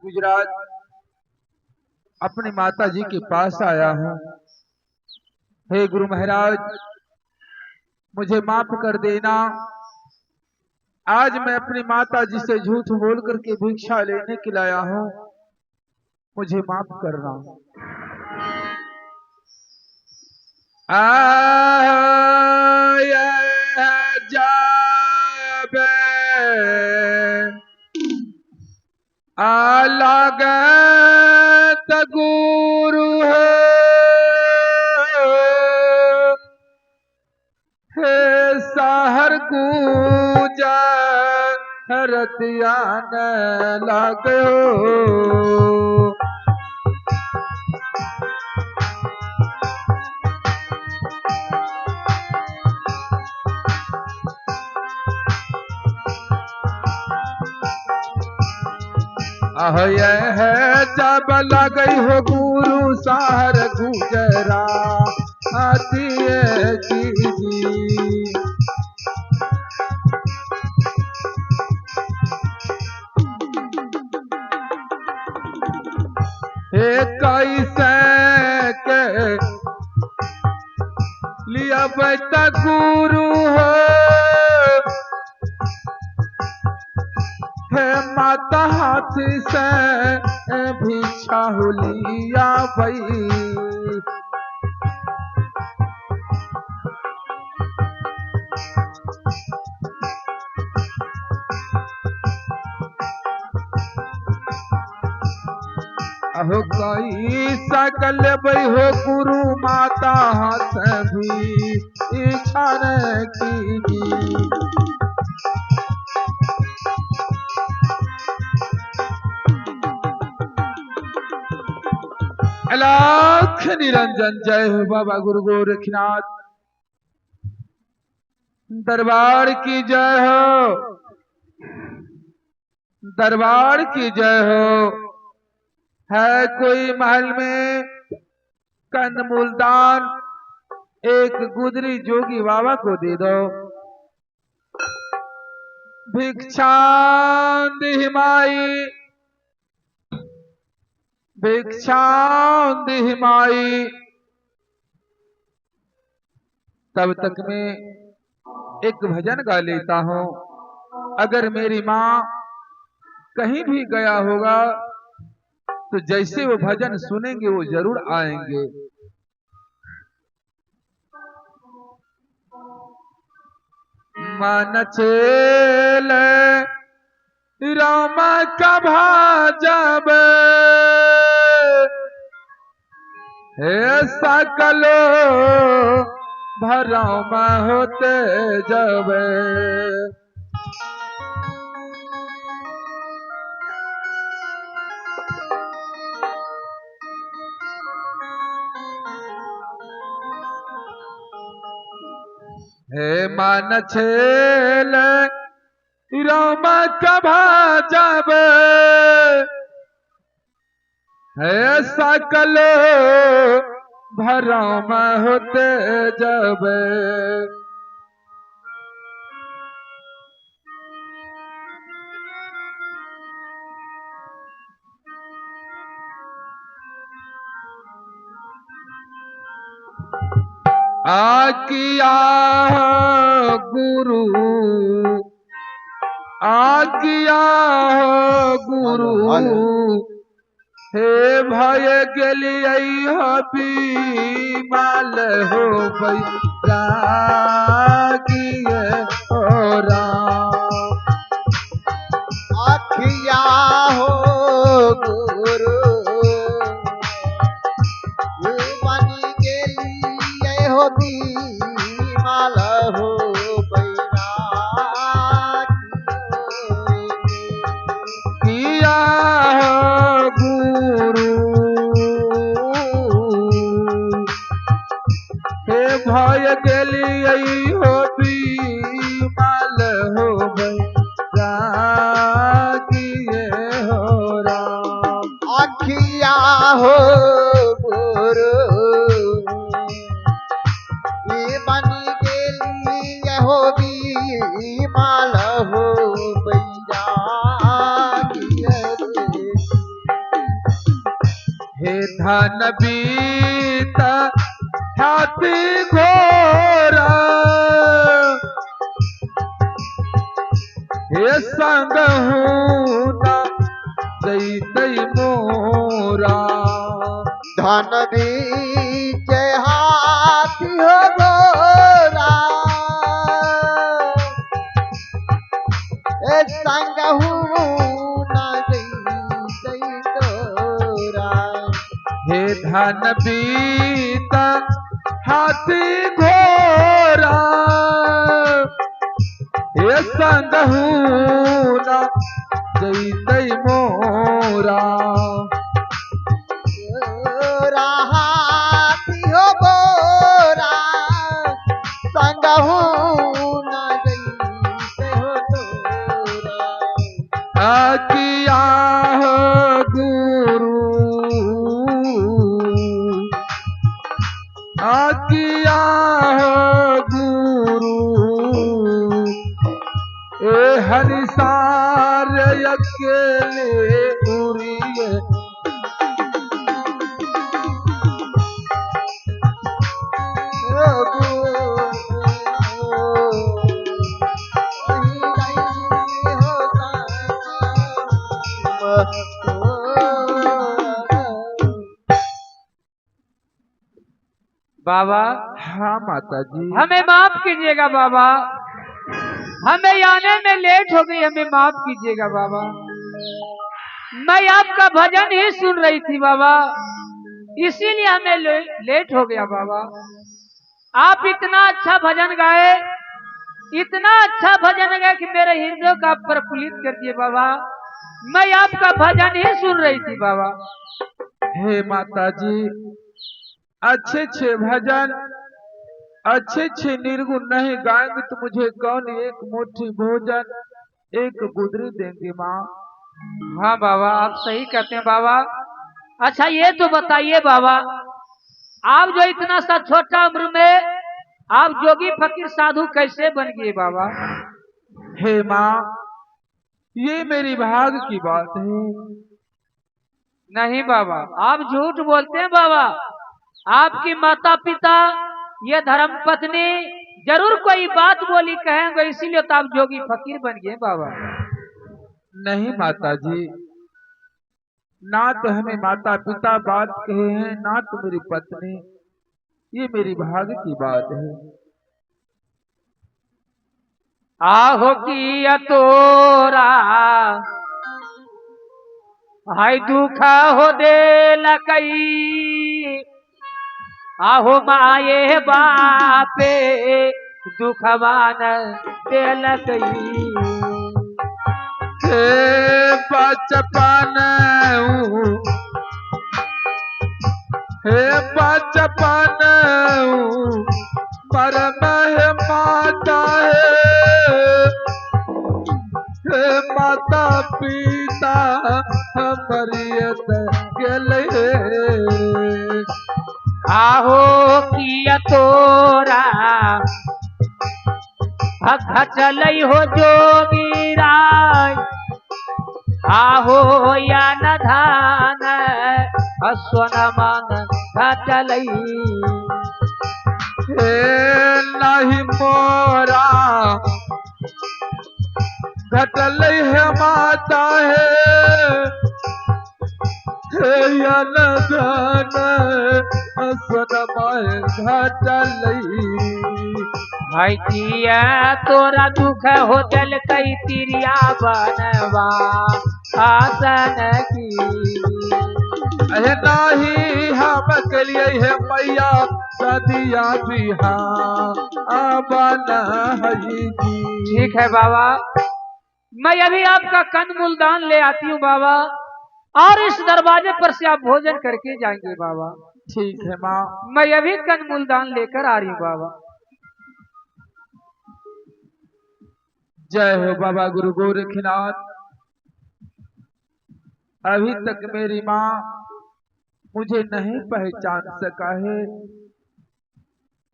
गुजरात अपनी माता जी के पास आया हूँ। हे गुरु महाराज, मुझे माफ कर देना। आज मैं अपनी माता जी से झूठ बोल करके भिक्षा लेने के लाया हूँ, मुझे माफ करना। लागत गुरु हे सहर गूंजा रतिया न लागो। है जब लगई हो गुरु सहर गुजरा हे कैसे के लिया बैठा गुरु हो हे माता हाथ से भिक्षा लिया भाई। अहो कोई सकल बई हो गुरु माता हाथ भी इच्छा की। लाख निरंजन जय हो बाबा गुरु गोरखनाथ दरबार की जय हो, दरबार की जय हो। है कोई महल में कंदमूलदान, एक गुदरी जोगी बाबा को दे दो। भिक्षा दिहमाई, भिक्षा दिहमाई। तब तक मैं एक भजन गा लेता हूं। अगर मेरी माँ कहीं भी गया होगा तो जैसे वो भजन सुनेंगे वो जरूर आएंगे। मन चेल राम कभा जब हे सकलो भरम होते जब। हे मान छेल राम कभा जब हे सकल भरम होते जब। आज्ञा गुरु, आज्ञा गुरु हे भय गेलियै बीमाल हो बैरागिए हो राम। आज्ञा हो गुरु बीमाल हो किया गुरु हे भय गेलियै हो बीमाल हो बैरागिए हो राम। आज्ञा हो गुरु हो बीमाल हो बैरागिए। हे धन बीत हाथी घोरा हे संग न जैतई मोरा धन बीच हाथी हो गोरा ए संगहु न जई तोरा हे धन बीत हाथी घोरा हे संगहु न जैतई मोरा गोरा हाथी हो गोरा संगहु न जई हो तोरा आकिया हो गुरु आकिया हो गुरु ए हरिसार अकेले उड़िए बाबा हाँ माता जी हमें माफ कीजिएगा बाबा, हमें आने में लेट हो गई, हमें माफ कीजिएगा बाबा। मैं आपका भजन ही सुन रही थी बाबा, इसीलिए हमें लेट हो गया बाबा। आप इतना अच्छा भजन गाए, इतना अच्छा भजन गाए कि मेरे हृदय का प्रफुल्लित कर दिए बाबा। मैं आपका भजन ही सुन रही थी बाबा। हे माता जी अच्छे अच्छे भजन अच्छे अच्छे निर्गुण नहीं गाएंगे तो मुझे कौन एक मुट्ठी भोजन एक गुदरी देंगे माँ। हाँ बाबा आप सही कहते हैं बाबा। अच्छा ये तो बताइए बाबा, आप जो इतना सा छोटा उम्र में आप जोगी फकीर साधु कैसे बन गए बाबा? हे माँ ये मेरी भाग की बात है। नहीं बाबा आप झूठ बोलते हैं बाबा। आपकी माता पिता ये धर्म पत्नी जरूर कोई बात बोली कहेंगे, इसीलिए तो आप जोगी फकीर बन गए बाबा। नहीं माता जी, ना तो हमें माता पिता बात कहे हैं ना तो मेरी पत्नी, ये मेरी भाग की बात है। आहो किया तोरा हाय दुखा हो दे लकई, आहो माये बापे दुखवान दे लकई। बचपन हे बचपन मरम है माता हे माता पिता मरियत गेले। आहो किया तोरा भक्का चलई हो जोगीराय, आहो या न धान सोन मन चलई। हे नहीं मोरा घटल है माता है या न धन सोन मन घटल। भाई किया तोरा दुख हो चल कई तिरिया बनवा आसन की। अरे नाही हम कलिए है मैया सदिया बिहान है जी। ठीक है बाबा, मैं अभी आपका कंदमूल दान ले आती हूँ बाबा, और इस दरवाजे पर से आप भोजन करके जाएंगे बाबा। ठीक है माँ, मैं अभी कंदमूल दान लेकर आ रही हूँ बाबा। जय हो बाबा गुरु गोरखनाथ। अभी तक मेरी माँ मुझे नहीं पहचान सका है।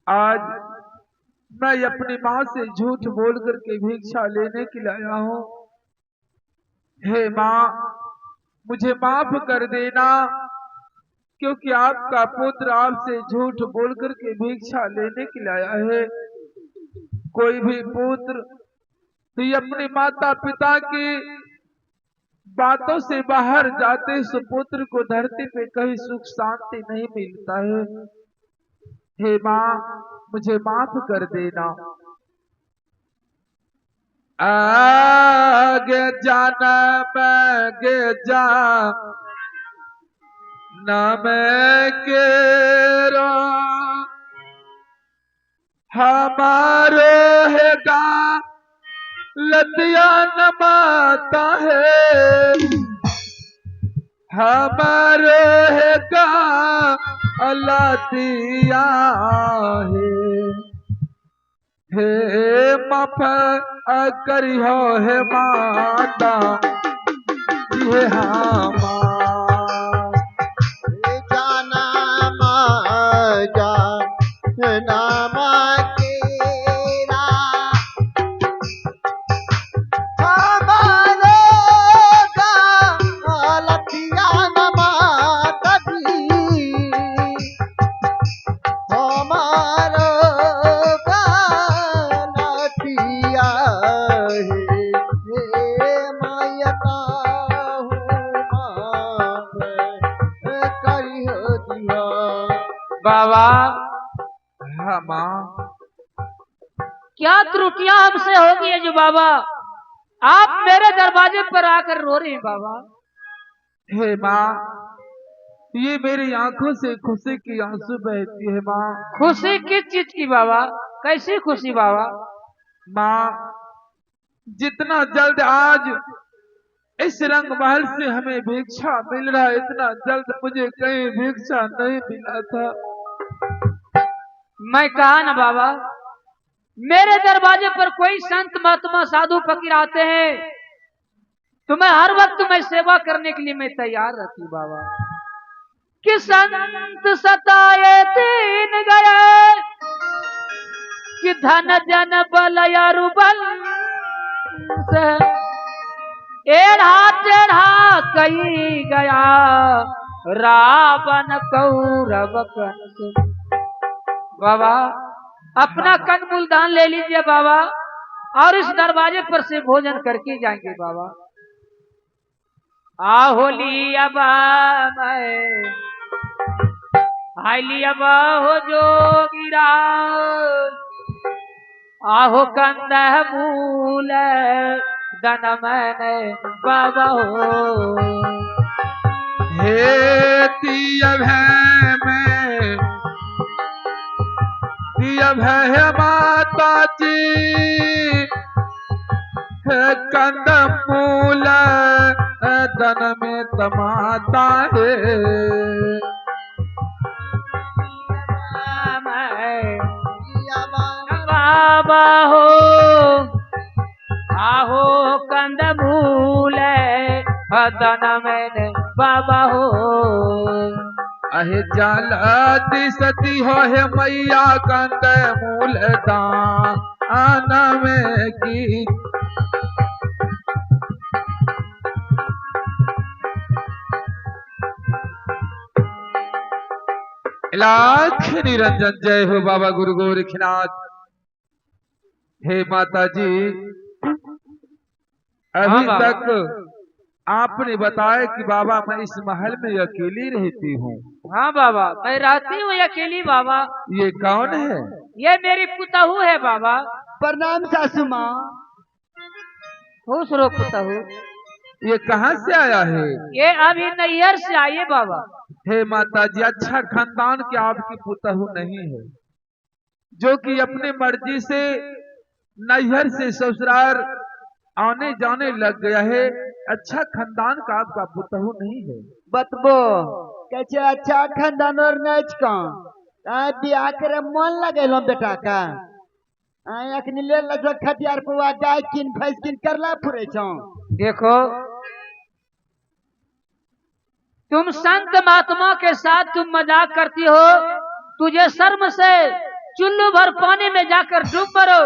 आज मैं अपनी माँ से झूठ बोल करके भिक्षा लेने के लिए आया हूँ। हे माँ मुझे माफ कर देना, क्योंकि आपका पुत्र आपसे झूठ बोल करके भिक्षा लेने के लिए आया है। कोई भी पुत्र तो ये अपने माता पिता की बातों से बाहर जाते सुपुत्र को धरती पे कहीं सुख शांति नहीं मिलता है। हे माँ, मुझे माफ कर देना। आगे जाना मैं जा न मैं के हमारे है गा लतिया न माता है, हमारे है गा लतिया है। हे माफ करियो हे माता ये हमार जाना नामा तेरा हमारे लतिया नमा कभी हमारो लतिया हे मायता करियो दिया। बाबा हाँ माँ, क्या त्रुटियां हमसे होगी है जो बाबा आप मेरे दरवाजे पर आकर रो रहे हैं बाबा। हे माँ, ये मेरी आंखों से खुशी की आंसू बहती है माँ। खुशी किस चीज की बाबा, कैसी खुशी बाबा? माँ, जितना जल्द आज इस रंग महल से हमें भिक्षा मिल रहा है, इतना जल्द मुझे कहीं भिक्षा नहीं मिला था। मैं कहा ना बाबा, मेरे दरवाजे पर कोई संत महात्मा साधु फकीर आते हैं तो मैं हर वक्त मैं सेवा करने के लिए मैं तैयार रहती बाबा। कि संत सताए तीन गए कि धन जन बल यारु बंस एढ़ा टेढ़ा कई गया रावण कौरव कंस। बाबा अपना कनमूल दान ले लीजिए बाबा और इस दरवाजे पर से भोजन करके जाएंगे बाबा। आहो लिया मैं हाय लिया हो जोगिरा आहो कंद मूल दन मैंने बाबा हो। हे तियभ है मैं तियभ है माता जी, है कंद मूल दन में तमाता है। बाबा हो आहो कंद मूल दन मैंने बाबा हो। अहे जल दिसती हो है मैया कंद मूल दान में की। लाख निरंजन जय हो बाबा गुरु गोरखनाथ। हे माता जी, अभी बाबा। तक आपने बताया कि बाबा मैं इस महल में अकेली रहती हूँ। हाँ बाबा, मैं रहती हूँ अकेली बाबा। ये कौन है? ये मेरी पुतहू है बाबा। प्रणाम सासू माँ। खुश रहो पुतहू। ये कहाँ से आया है? ये अभी नैहर से आइए बाबा। हे माता जी, अच्छा खानदान के आपकी पुतहू नहीं है जो कि अपने मर्जी से नैहर से ससुराल आने जाने लग गया है। अच्छा खानदान का आपका पुतहू नहीं है। बतबो कैसे अच्छा खानदान और नच का बियाह करे मन लगेलो बेटा का अखनी ले लजो खतियार पुआ गाय किन भैंस किन करला फुरे छौ। देखो तुम संत महात्मा के साथ तुम मजाक करती हो, तुझे शर्म से चुल्लू भर पानी में जाकर डूब मरो।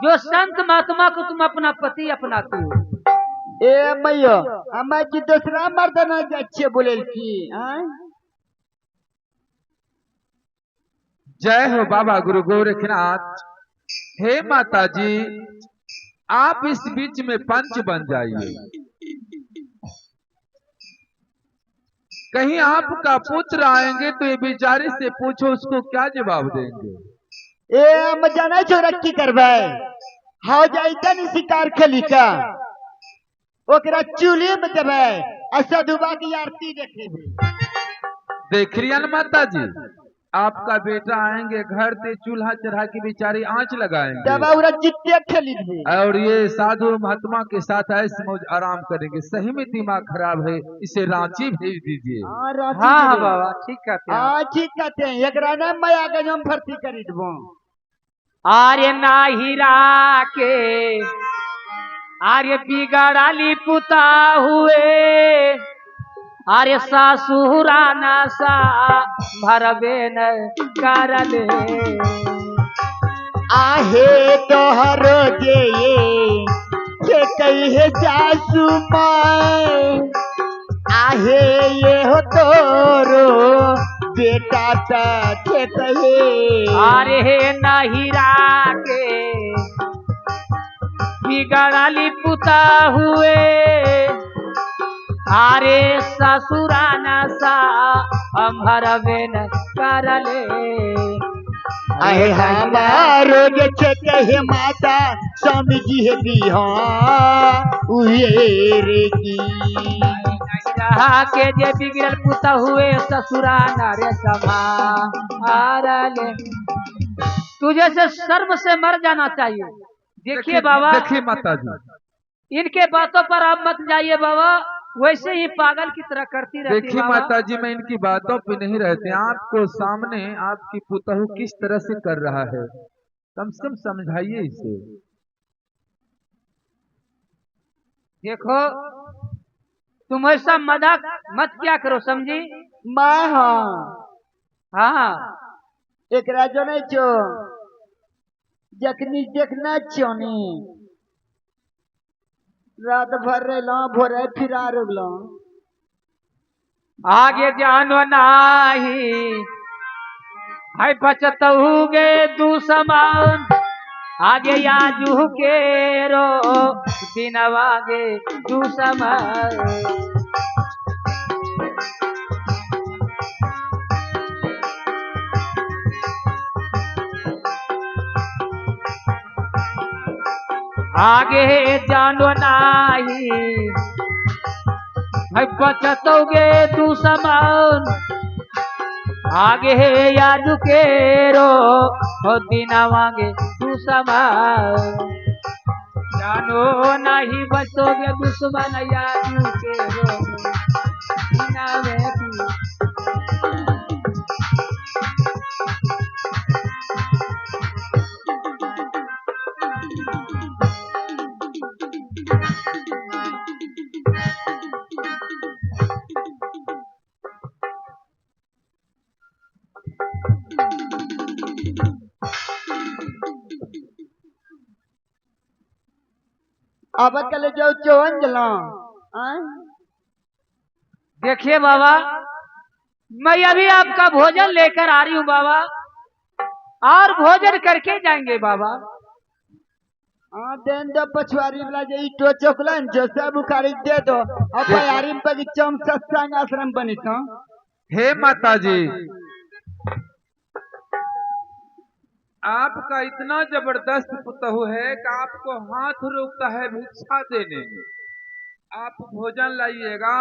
जो संत महात्मा को तुम अपना पति अपनाती हो। ए मैयो हमार की दूसरा मर्दना अच्छे बोले की जय हो बाबा गुरु गोरखनाथ। हे माता जी, आप इस बीच में पंच बन जाइए। कहीं आपका पुत्र आएंगे तो ये बेचारे से पूछो उसको क्या जवाब देंगे। ए हम जाना छो रखी करबै हाउ जाइता नि शिकार खेली का ओकरा चूल्हे में देबै आ सधुबा की आरती देखेबै। देख रिया न माता जी, आपका बेटा आएंगे घर से चूल्हा चढ़ा के बेचारी आंच लगाएंगे दबा उरा जित्ते खेली दे और ये साधु महात्मा के साथ ऐसे मौज आराम करेंगे। सही में दिमाग खराब है, इसे रांची भेज दीजिए। हां रांची हाँ हाँ भेज। बाबा ठीक कहते हैं। हां ठीक कहते हैं एकरा ना मैं आगे हम भर्ती करी देबो। आर्य नाहिरा के आर्य बिगड़ाली पुता हुए आर्य सासुरा नशा भरबे न करले। आहे तोहरो जे के कहे सासू माय आहे ये हो तोरो बेटा ता के कहे आर्य नाहिरा के बिगड़ाली पुता हुए आरे ससुरा नशा भरबे न करले। आहे हमारो जे के कहे माता स्वामी जी है दिहा उहे रे की रहा के जे बिगड़ल पुता हुए ससुरा नारे समारले। तुझे से शर्म से मर जाना चाहिए। देखिए बाबा, देखिए माता जी, इनके बातों पर आप मत जाइए बाबा, वैसे ही पागल की तरह करती रहती देखिए बाबा। माता जी, मैं इनकी बातों पे नहीं रहते। आपको सामने आपकी पुतहू किस तरह से कर रहा है, कम से कम समझाइए इसे। देखो तुम ऐसा मजाक मत क्या करो, समझी। मैं हाँ हाँ एक राजो नहीं छो जखनी देखना छोनी रात भर रहे भोरे फिरा रुगलो आगे जानो नाही है बचतहुगे दुश्मन आगे याजू के रो दिनवागे दुश्मन। आगे जानो नाही है बचतोगे दुश्मन आगे याद के रो दिनवागे दुश्मन। जानो नहीं बचोगे दुश्मन याद के रो दिनवागे। अब कल जो चौन जलो देखिए बाबा, मैं अभी आपका भोजन लेकर आ रही हूँ बाबा, और भोजन करके जाएंगे बाबा। हाँ देन दो पछुआरी वाला जे ईटो चोकलन जो सब उखाड़ी दे दो अब यारी बगीचा में सत्संग आश्रम बनी तो। हे माता जी, आपका इतना जबरदस्त पुतहू है कि आपको हाथ रोकता है भिक्षा देने में। आप भोजन लाइएगा,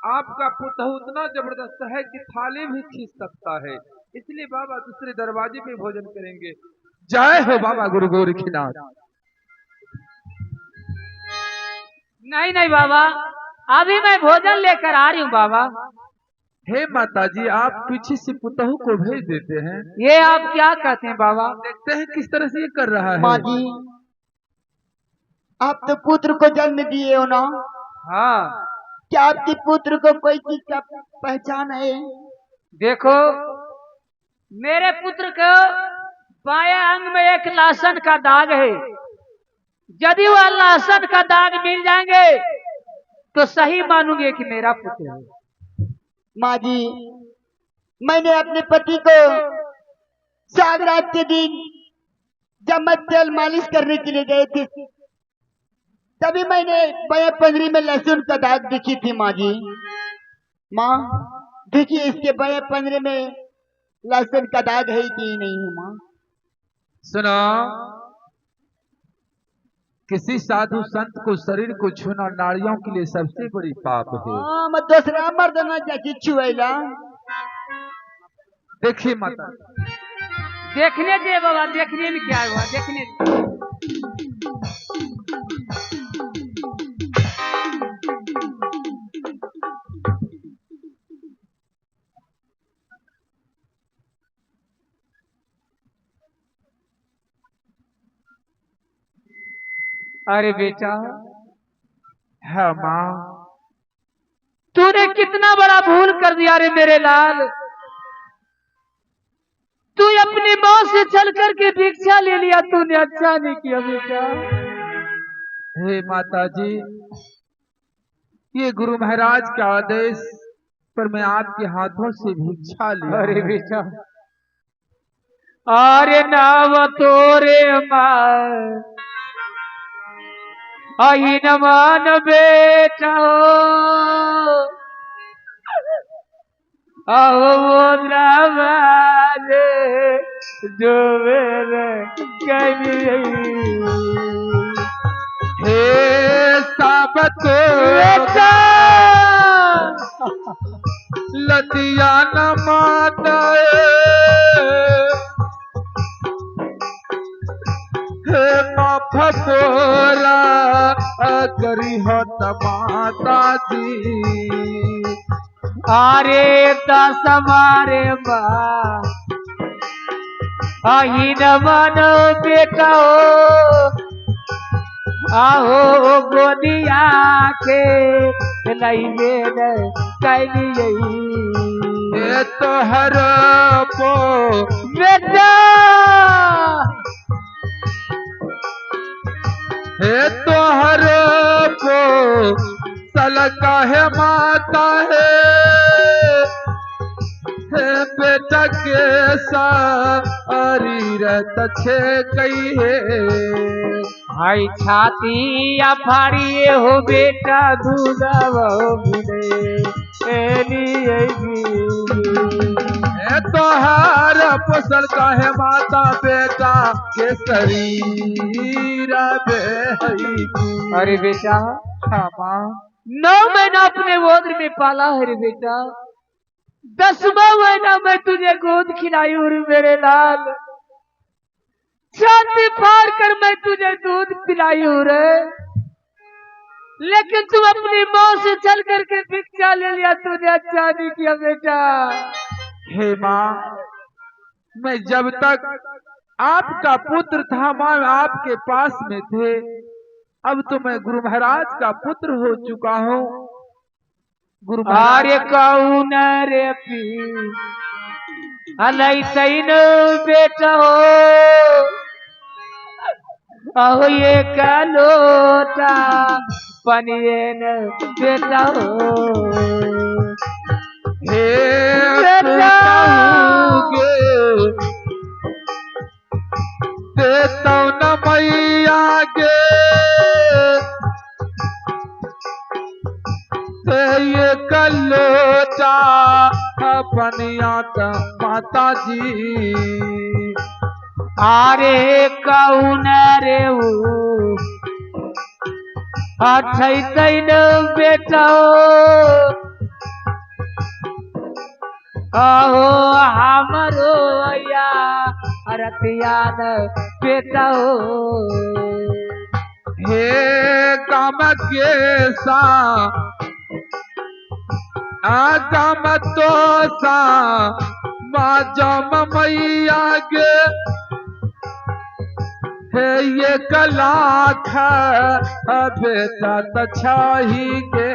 आपका पुतहू इतना जबरदस्त है कि थाली भी खींच सकता है। इसलिए बाबा दूसरे दरवाजे पे भोजन करेंगे। जय हो बाबा गुरु गोरखनाथ। नहीं नहीं बाबा, अभी मैं भोजन लेकर आ रही हूँ बाबा। हे माता जी, आप पीछे से पुतहू को भेज देते हैं। ये आप क्या कहते हैं बाबा। देखते हैं किस तरह से ये कर रहा माँ है। जी आप तो पुत्र को जन्म दिए हो ना, हाँ क्या आपके पुत्र को कोई चीज का पहचान है। देखो, मेरे पुत्र को बाएं अंग में एक लहसन का दाग है। यदि वह लहसन का दाग मिल जाएंगे तो सही मानूंगे कि मेरा पुत्र है। माँ जी मैंने अपने पति को सागरात के दिन जब मैं तेल मालिश करने के लिए गए थे, तभी मैंने बाएं पंजरी में लहसुन का दाग देखी थी माँ जी। माँ देखिए, इसके बाएं पंजरे में लहसुन का दाग है कि नहीं है माँ? सुनो, किसी साधु संत को शरीर को छूना नारियों के लिए सबसे बड़ी पाप है। हाँ, मैं दूसरा मर्द ना जाके छुएला। देखिए माता, देखने दे बाबा, देखने में क्या हुआ, देखने दे। अरे बेटा, है माँ, तूने कितना बड़ा भूल कर दिया रे मेरे लाल। तू अपनी माँ से चल करके भिक्षा ले लिया, तूने अच्छा नहीं किया बेटा। हे माता जी, ये गुरु महाराज के आदेश पर मैं आपके हाथों से भिक्षा लिया। अरे बेटा, अरे नाव तोरे माँ आई न मान बेटा, आओ द्रावाले जो मेरे कहीं। हे साबत बेटा, लतिया न माता, हे माँ फपोरा करी हो माता जी। अरे दस मारे माँ आई न मानो बेटा, आओ गोदिया के नहीं मेरे कैलिए। ये तो हर पो बेटा, हे तो हर पो सलका है माता है, हे बेटा के शरीर तछे कई है। भाई छाती या फाड़िए हो बेटा, दूधव हे तो हर पोसल का है माता बेटा के शरीर बे। अरे बेटा, क्षमा 9 महीना अपने गोद में पाला है रे बेटा, 10वां महीना मैं तुझे गोद खिलाई हूँ मेरे लाल। छाती फाड़ कर मैं तुझे दूध पिलाई हूँ रे, लेकिन तू अपनी माँ से चल करके भिक्षा ले लिया, तूने अच्छा नहीं किया बेटा। हे माँ, मैं जब तक आपका पुत्र था माँ आपके पास में थे, अब तो मैं गुरु महाराज का पुत्र हो चुका हूँ। गुरु अरे कौन रे पी अलई तैन बेटा हो, अहो ये का लोटा पनिए न बेटा हो। हे बेटा, देता न मैया गे, ये कलोटा अपनिया माता जी। अरे कौन रे वो तैन बेटा, अहो हमरो या रतिया बेटा हो। हे काम के सा आगम तो सा माँ जम मैया गे, हे ये कलाख बेटा तछाही गे।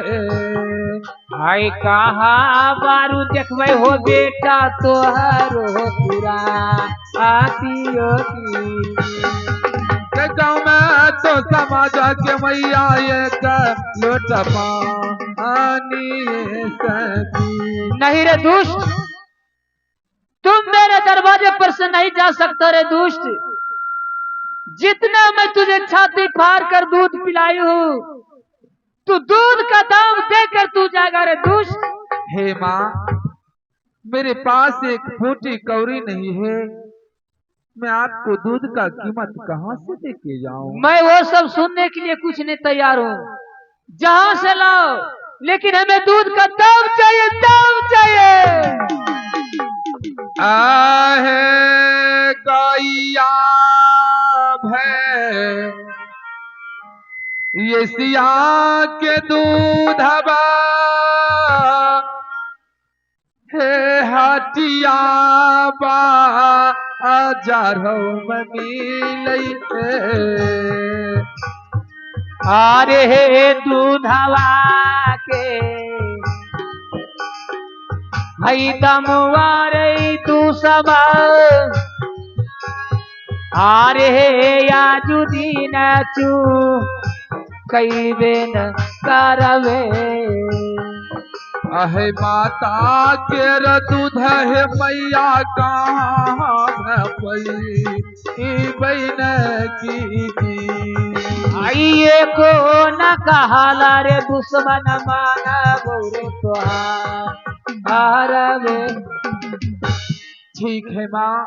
आई कहा बारू देखबे हो बेटा तोहरो पूरा आतियो की। गाँव में तो समाज के मैया एक लोट पानी सकी। नहीं रे दुष्ट, तुम मेरे दरवाजे पर से नहीं जा सकते रे दुष्ट। जितना मैं तुझे छाती फाड़ कर दूध पिलाई हूँ, तू दूध का दाम देकर तू जाएगा रे दुष्ट। हे माँ, मेरे पास एक फूटी कौड़ी नहीं है, मैं आपको दूध का कीमत कहाँ से दे के जाऊं? मैं वो सब सुनने के लिए कुछ नहीं तैयार हूँ, जहां से लाओ, लेकिन हमें दूध का दाम चाहिए, दाम चाहिए। आहे गैया भै ये सिया के दूधबा हे हटिया बा आजारौ में मिलई है। अरे हे दूधवा के हई दमवा रे तू सब, अरे हे आजू दिन चू कई बेन करवे। अहे माता के दूध है मैया कहाँ बहन की आइए को न कहाला रे दुश्मन माना गौरे तुहार। ठीक है माँ,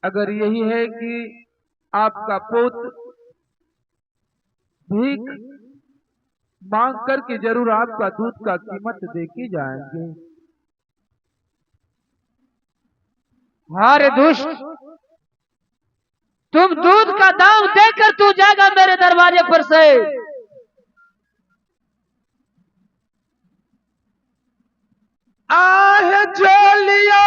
अगर यही है कि आपका पुत्र भीख मांग करके जरूर आपका दूध का कीमत दे के जाएंगे। अरे दुष्ट, तुम दूध का दाम देकर तू जाएगा मेरे दरवाजे पर से। आहे जोलिया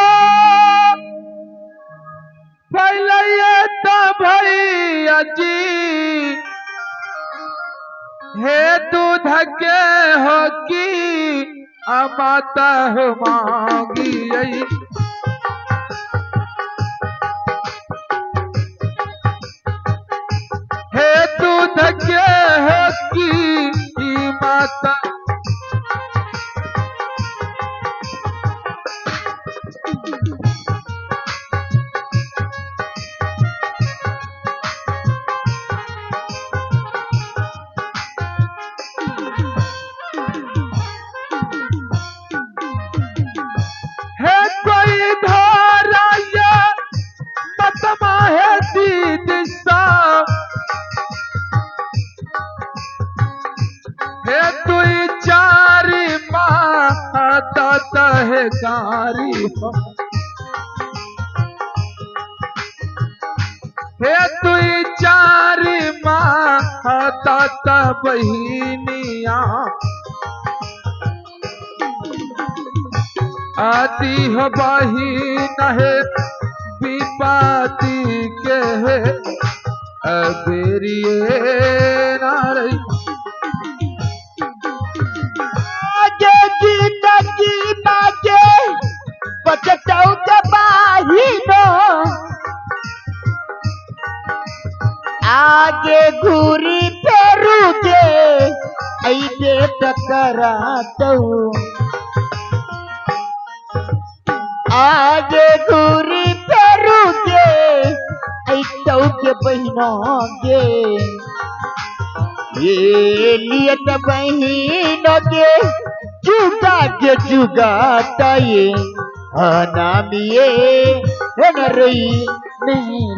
पहले तो भैया जी हे दूध के हो की माता हो मांगी। हे दूध के हो की माता है कारी हे तुई चारी माँ ताता बहिनिया आती हो बहिन है विपाती के है अबेरिए नारई आगे घूरी फेरू के ऐसे टकरातू आगे घूरी फेरू के ऐसे के बहनों के ये लियत बहनों के जुगाता ये नामिए है न रही नहीं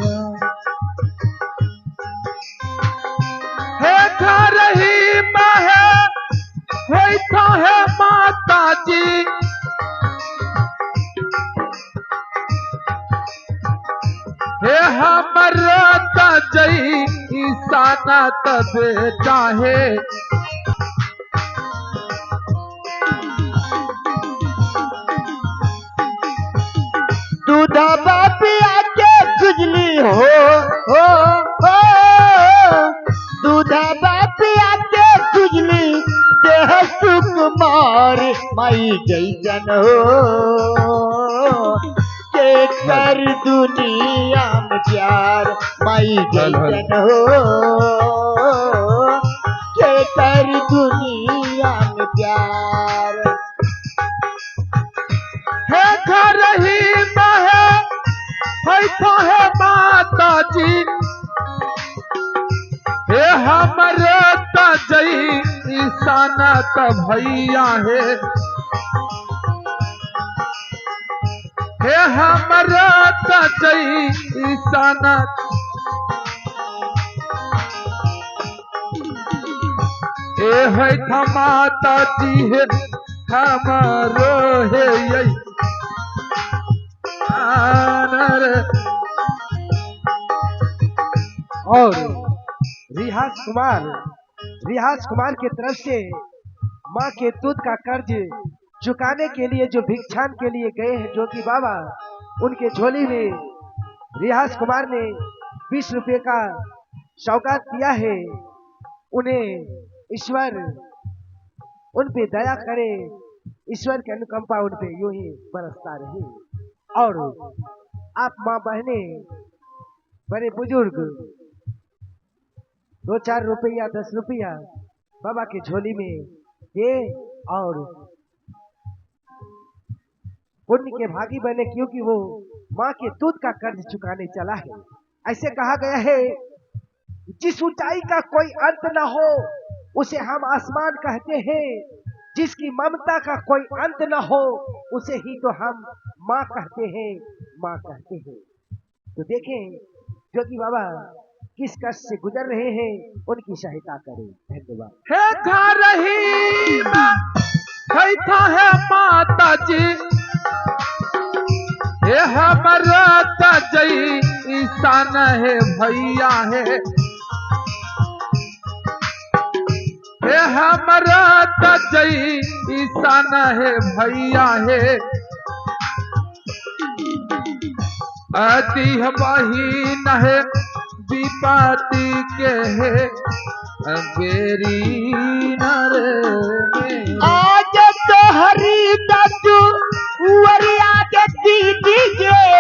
है घर ही है माता जी हे हमर जई ईसाना तबे चाहे दूधा पिया के खुजली हो दूधा पिया के खुजली देह सुकुमार माई जैसन हो के कर दुनिया में प्यार माई जैसन हो के कर दुनिया में प्यार है घर ही सानत भैया हे हमरा तजई सानत ए है थमाता जी है हमरो हे यही आनर। और रियाज कुमार की तरफ से माँ के दूध का कर्ज चुकाने के लिए जो भिक्षान के लिए गए हैं जोगी बाबा, उनके झोली में रियाज कुमार ने 20 रुपए का सौगात दिया है। उन्हें ईश्वर उन पे दया करे, ईश्वर की अनुकंपा उन पे यूं ही बरसता रहे। और आप माँ बहने बड़े बुजुर्ग 2-4 रुपया 10 रुपया बाबा के झोली में दे और पुण्य के भागी बने, क्योंकि वो माँ के दूध का कर्ज चुकाने चला है। ऐसे कहा गया है, जिस ऊंचाई का कोई अंत न हो उसे हम आसमान कहते हैं, जिसकी ममता का कोई अंत न हो उसे ही तो हम माँ कहते हैं, माँ कहते हैं। तो देखें जोगी बाबा किस कष्ट से गुजर रहे हैं, उनकी सहायता करें। धन्यवाद। हे था रही था है माता जी हे हमरा तजई ईसान है भैया हे हमरा तजई ईसान है भैया अति बहीन है विपत्ति के है बेरी नर आज तो हरी दादू वरिया के दीजिए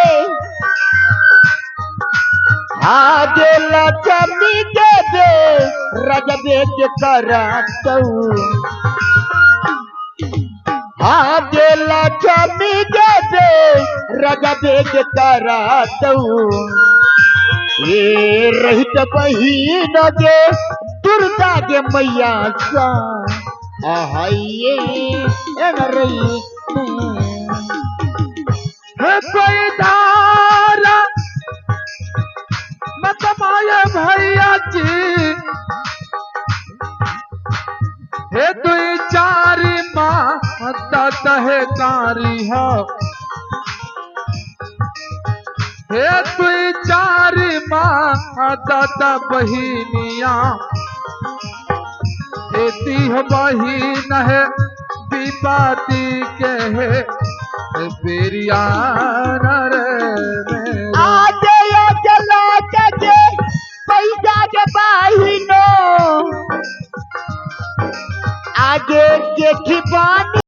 आगे लक्ष्मी के दे रजबे के करातऊ आगे लक्ष्मी के दे रजबे के करातऊ ये रहित बहीन गे दुर्गा के मैया सा आहाइए रही है कोई धारा मत माया भैया जी हे तुई चारी माँ दत है कारी हो हे तुई चारी माँ दत बहिनिया एती बहीन है विपत्ति के है बेरिया